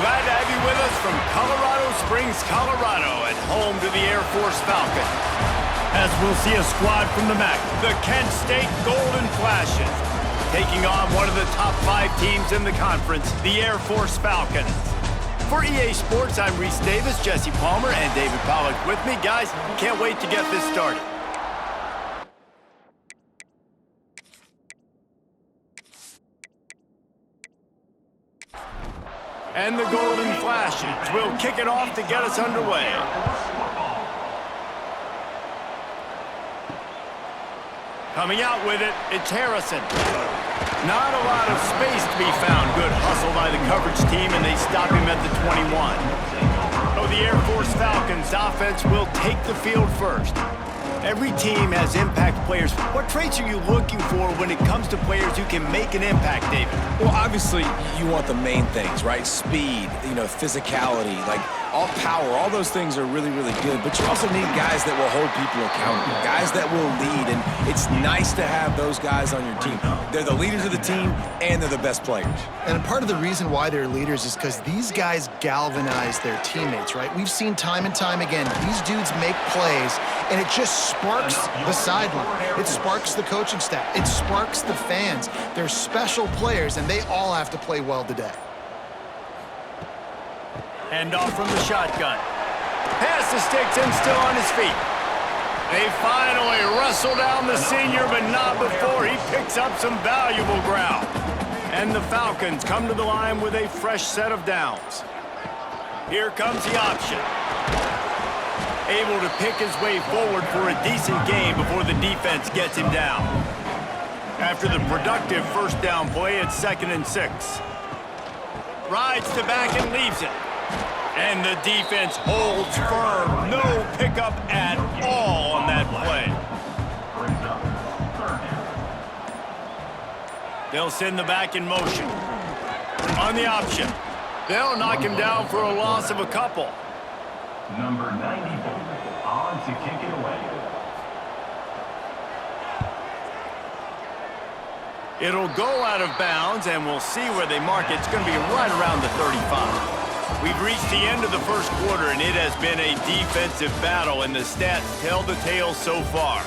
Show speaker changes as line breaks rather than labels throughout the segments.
Glad to have you with us from Colorado Springs, Colorado, and home to the Air Force Falcons. As we'll see a squad from the MAC, the Kent State Golden Flashes, taking on one of the top 5 teams in the conference, the Air Force Falcons. For EA Sports, I'm Reese Davis, Jesse Palmer, and David Pollack with me. Guys, can't wait to get this started. And the Golden Flashes will kick it off to get us underway. Coming out with it, it's Harrison. Not a lot of space to be found. Good hustle by the coverage team, and they stop him at the 21. So the Air Force Falcons offense will take the field first. Every team has impact players. What traits are you looking for when it comes to players who can make an impact, David?
Well, obviously, you want the main things, right? Speed, physicality, like all power, all those things are really, really good. But you also need guys that will hold people accountable, guys that will lead. And it's nice to have those guys on your team. They're the leaders of the team, and they're the best players.
And part of the reason why they're leaders is because these guys galvanize their teammates, right? We've seen time and time again, these dudes make plays, and it just sparks the sideline. It sparks the coaching staff. It sparks the fans. They're special players, and they all have to play well today.
Hand off from the shotgun. Pass the sticks and still on his feet. They finally wrestle down the senior, but not before he picks up some valuable ground. And the Falcons come to the line with a fresh set of downs. Here comes the option. Able to pick his way forward for a decent gain before the defense gets him down. After the productive first down play, it's 2nd and 6. Rides to back and leaves it. And the defense holds firm. No pickup at all on that play. They'll send the back in motion. On the option. They'll knock him down for a loss of a couple.
Number 94 on to kick it away.
It'll go out of bounds, and we'll see where they mark it. It's going to be right around the 35. We've reached the end of the first quarter, and it has been a defensive battle, and the stats tell the tale so far.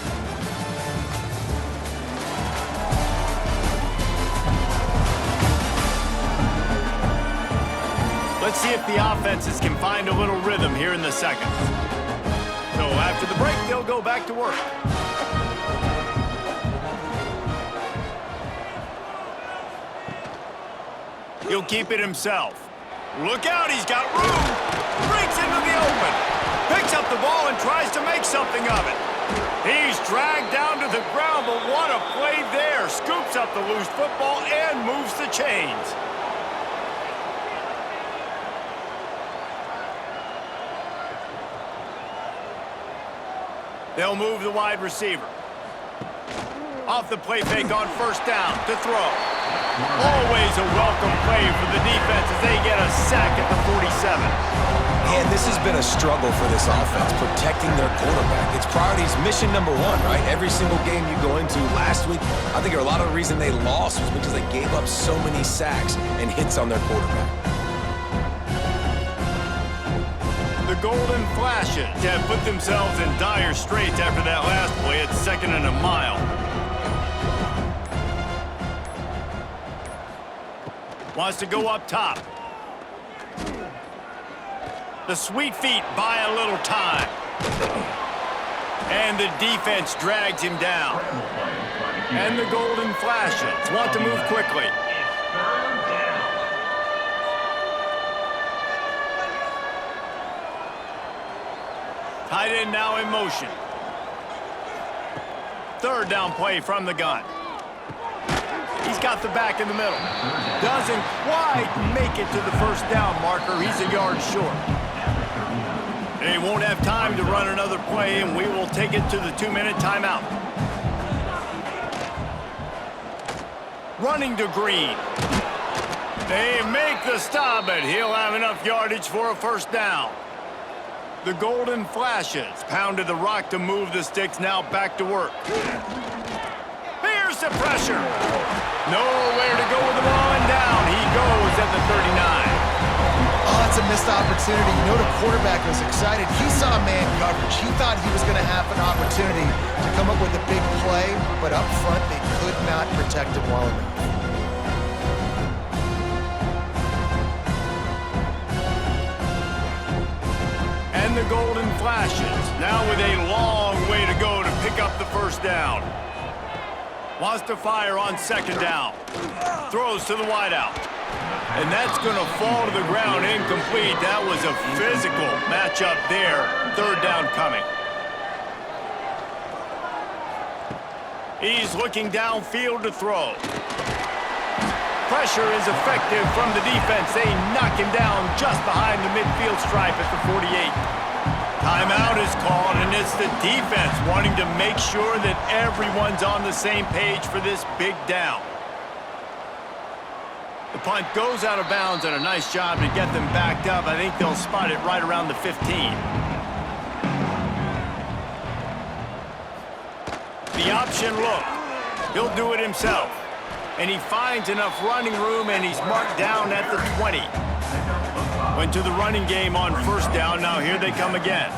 Let's see if the offenses can find a little rhythm here in the second. So after the break, they'll go back to work. He'll keep it himself. Look out, he's got room. Breaks into the open. Picks up the ball and tries to make something of it. He's dragged down to the ground, but what a play there. Scoops up the loose football and moves the chains. They'll move the wide receiver. Off the play fake on first down to throw. Always a welcome play for the defense as they get a sack at the 47.
And this has been a struggle for this offense, protecting their quarterback. It's priorities mission number 1, right? Every single game you go into. Last week, I think a lot of the reason they lost was because they gave up so many sacks and hits on their quarterback.
The Golden Flashes have put themselves in dire straits after that last play. It's 2nd and a mile. Wants to go up top. The sweet feet buy a little time. And the defense drags him down. And the Golden Flashes want to move quickly. Tight end now in motion. 3rd down play from the gun. He's got the back in the middle. Doesn't quite make it to the first down marker. He's a yard short. They won't have time to run another play, and we will take it to the 2-minute timeout. Running to Green. They make the stop, but he'll have enough yardage for a first down. The Golden Flashes pounded the rock to move the sticks, now back to work. Here's the pressure. Nowhere to go with the ball, and down he goes at the 39.
opportunity. You know the quarterback was excited. He saw man coverage. He thought he was going to have an opportunity to come up with a big play, but up front they could not protect him well enough.
And the golden flashes, now with a long way to go to pick up the first down. Wants to fire on second down. Throws to the wideout. And that's going to fall to the ground incomplete. That was a physical matchup there. Third down coming. He's looking downfield to throw. Pressure is effective from the defense. They knock him down just behind the midfield stripe at the 48. Timeout is called, and it's the defense wanting to make sure that everyone's on the same page for this big down. The punt goes out of bounds, and a nice job to get them backed up. I think they'll spot it right around the 15. The option look. He'll do it himself. And he finds enough running room, and he's marked down at the 20. Went to the running game on first down. Now here they come again.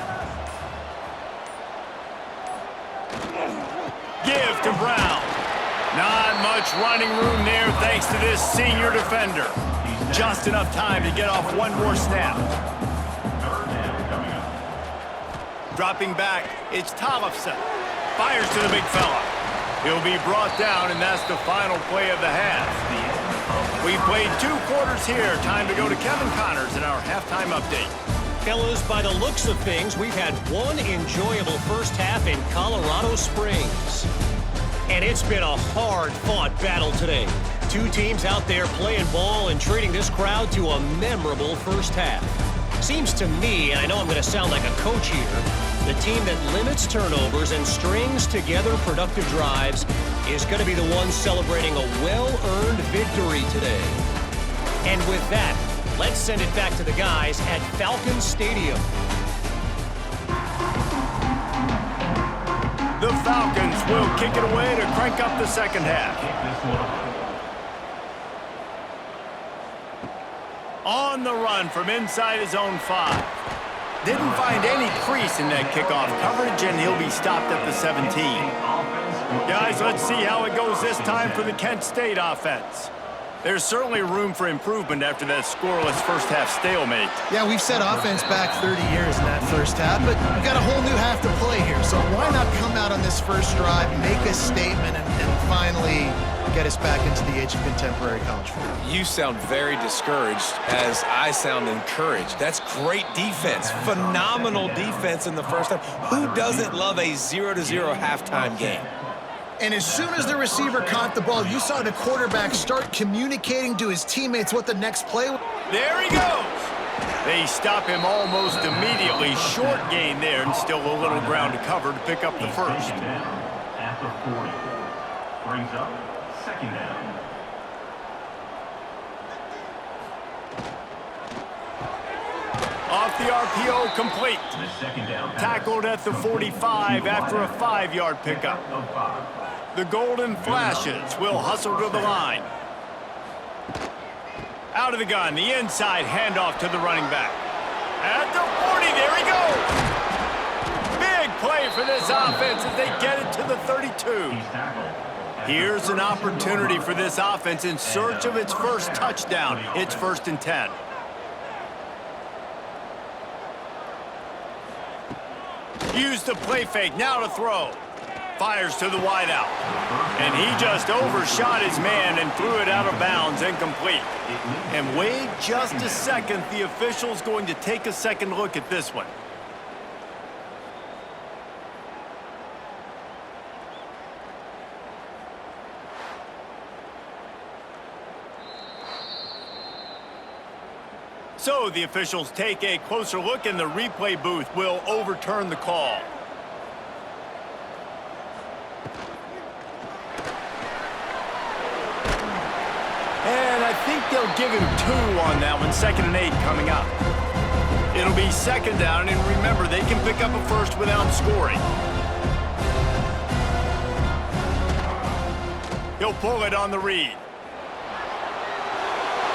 Give to Brown. Not much running room there thanks to this senior defender. Just enough time to get off one more snap. Dropping back, it's Tollefson. Fires to the big fella. He'll be brought down, and that's the final play of the half. We've played 2 quarters here. Time to go to Kevin Connors in our halftime update.
Fellas, by the looks of things, we've had one enjoyable first half in Colorado Springs. And it's been a hard-fought battle today. 2 teams out there playing ball and treating this crowd to a memorable first half. Seems to me, and I know I'm going to sound like a coach here, the team that limits turnovers and strings together productive drives is going to be the one celebrating a well-earned victory today. And with that, let's send it back to the guys at Falcon Stadium.
The Falcons will kick it away to crank up the second half. On the run from inside his own 5. Didn't find any crease in that kickoff coverage, and he'll be stopped at the 17. Guys, let's see how it goes this time for the Kent State offense. There's certainly room for improvement after that scoreless first half stalemate.
Yeah, we've set offense back 30 years in that first half, but we've got a whole new half to play here. So why not come out on this first drive, make a statement, and finally get us back into the age of contemporary college football?
You sound very discouraged as I sound encouraged. That's great defense. Phenomenal defense in the first half. Who doesn't love a 0-0 halftime game?
And as soon as the receiver caught the ball, you saw the quarterback start communicating to his teammates what the next play was.
There he goes. They stop him almost immediately. Short gain there, and still a little ground to cover to pick up the first.
At the 40. Brings up second down.
Off the RPO, complete.
The second down pass.
Tackled at the 45 after a 5-yard pickup. The Golden Flashes will hustle to the line. Out of the gun, the inside handoff to the running back. At the 40, there he goes. Big play for this offense as they get it to the 32. Here's an opportunity for this offense in search of its first touchdown. It's 1st and 10. Use the play fake, now to throw. Fires to the wideout. And he just overshot his man and threw it out of bounds, incomplete. And wait just a second, the official's going to take a second look at this one. So the officials take a closer look, and the replay booth will overturn the call. And I think they'll give him 2 on that one. 2nd and 8 coming up. It'll be 2nd down, and remember, they can pick up a first without scoring. He'll pull it on the read.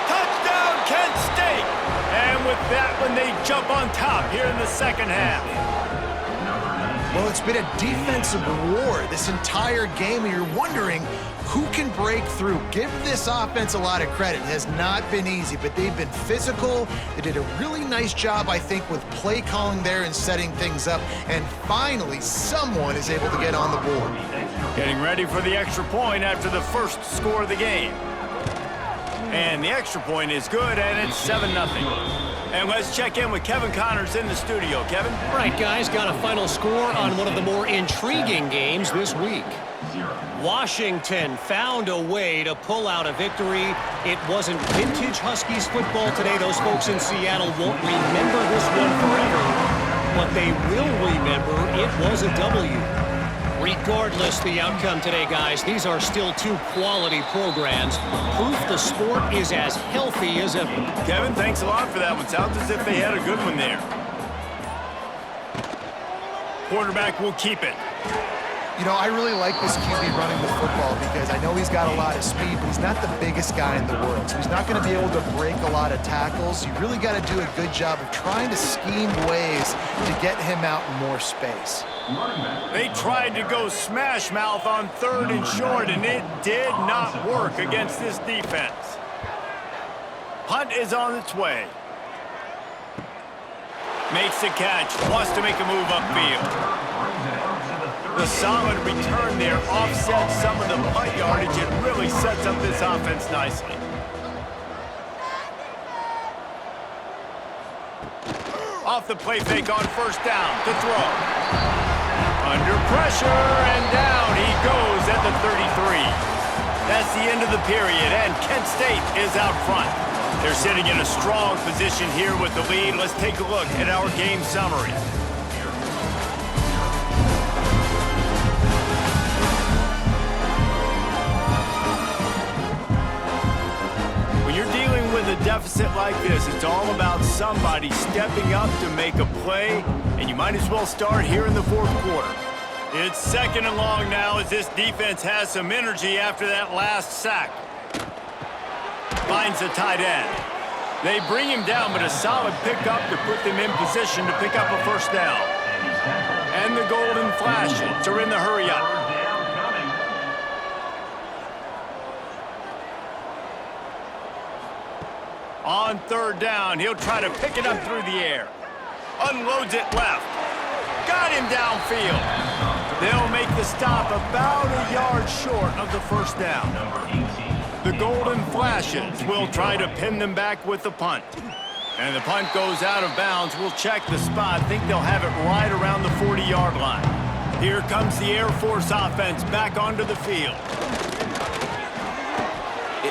Touchdown, Kent State! And with that one and they jump on top here in the second half.
Well, it's been a defensive war this entire game, and you're wondering who can break through. Give this offense a lot of credit. It has not been easy, but they've been physical. They did a really nice job, I think, with play calling there and setting things up. And finally, someone is able to get on the board.
Getting ready for the extra point after the first score of the game. And the extra point is good, and it's 7-0. And let's check in with Kevin Connors in the studio. Kevin?
Right, guys, got a final score on one of the more intriguing games this week. Washington found a way to pull out a victory. It wasn't vintage Huskies football today. Those folks in Seattle won't remember this one forever, but they will remember it was a W. Regardless the outcome today, guys, these are still two quality programs. Proof the sport is as healthy as ever.
Kevin, thanks a lot for that one. Sounds as if they had a good one there. Quarterback will keep it.
You know, I really like this QB running the football because I know he's got a lot of speed, but he's not the biggest guy in the world. So he's not going to be able to break a lot of tackles. You really got to do a good job of trying to scheme ways to get him out in more space.
They tried to go smash mouth on 3rd and short, and it did not work against this defense. Punt is on its way. Makes the catch, wants to make a move upfield. The solid return there offsets some of the punt yardage. It really sets up this offense nicely. Off the play fake on first down to throw. Under pressure and down he goes at the 33. That's the end of the period, and Kent State is out front. They're sitting in a strong position here with the lead. Let's take a look at our game summary. When you're dealing with a deficit like this, it's all about somebody stepping up to make a play, and you might as well start here in the 4th quarter. It's 2nd and long now as this defense has some energy after that last sack. Finds the tight end. They bring him down, but a solid pickup to put them in position to pick up a first down. And the golden flashes are in the hurry up. On 3rd down, he'll try to pick it up through the air. Unloads it left. Got him downfield. They'll make the stop about a yard short of the first down. The golden flashes will try to pin them back with the punt. And the punt goes out of bounds. We'll check the spot. Think they'll have it right around the 40-yard line. Here comes the Air Force offense back onto the field.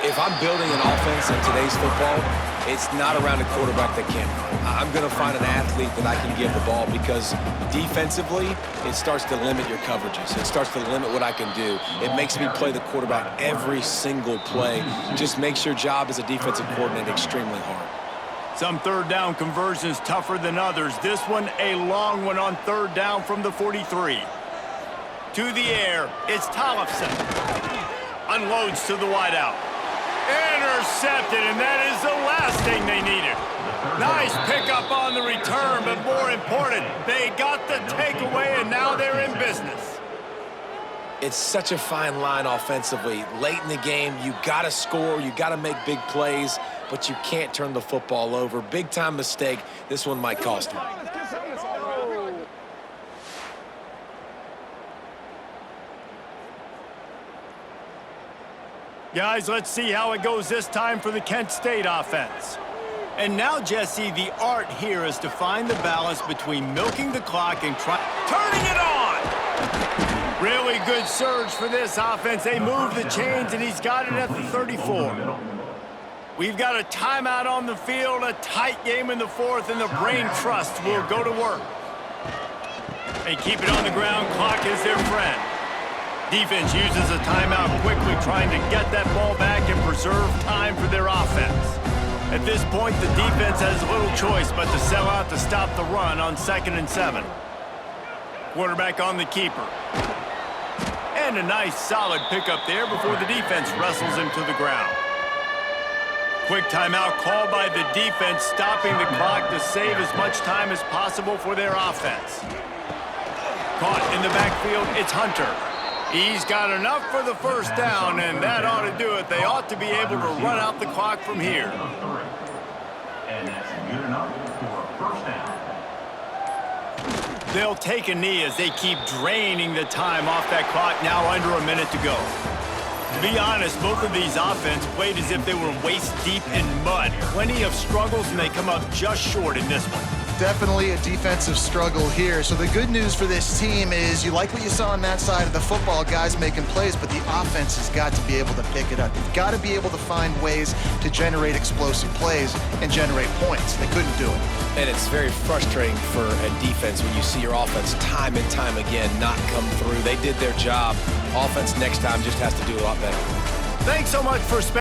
If I'm building an offense in today's football, it's not around a quarterback that can't run. I'm going to find an athlete that I can give the ball because defensively, it starts to limit your coverages. It starts to limit what I can do. It makes me play the quarterback every single play. Just makes your job as a defensive coordinator extremely hard.
Some 3rd down conversions tougher than others. This one a long one on 3rd down from the 43. To the air, it's Tollefson. Unloads to the wideout. Intercepted, and that is the last thing they needed. Nice pickup on the return, but more important, they got the takeaway, and now they're in business.
It's such a fine line offensively. Late in the game, you got to score, you got to make big plays, but you can't turn the football over. Big-time mistake. This one might cost them.
Guys, let's see how it goes this time for the Kent State offense. And now, Jesse, the art here is to find the balance between milking the clock and turning it on! Really good surge for this offense. They move the chains, and he's got it at the 34. We've got a timeout on the field, a tight game in the 4th, and the brain trust will go to work. They keep it on the ground. Clock is their friend. Defense uses a timeout quickly, trying to get that ball back and preserve time for their offense. At this point, the defense has little choice but to sell out to stop the run on 2nd and 7. Quarterback on the keeper. And a nice, solid pickup there before the defense wrestles him to the ground. quick timeout called by the defense, stopping the clock to save as much time as possible for their offense. Caught in the backfield, it's Hunter. He's got enough for the first down, and that ought to do it. They ought to be able to run out the clock from here.
And that's good enough for a first down.
They'll take a knee as they keep draining the time off that clock, now under a minute to go. To be honest, both of these offenses played as if they were waist-deep in mud. Plenty of struggles, and they come up just short in this one.
Definitely a defensive struggle here. So the good news for this team is you like what you saw on that side of the football, guys making plays, but the offense has got to be able to pick it up. You've got to be able to find ways to generate explosive plays and generate points. They couldn't do it.
And it's very frustrating for a defense when you see your offense time and time again not come through. They did their job. Offense next time just has to do a lot better.
Thanks so much for spending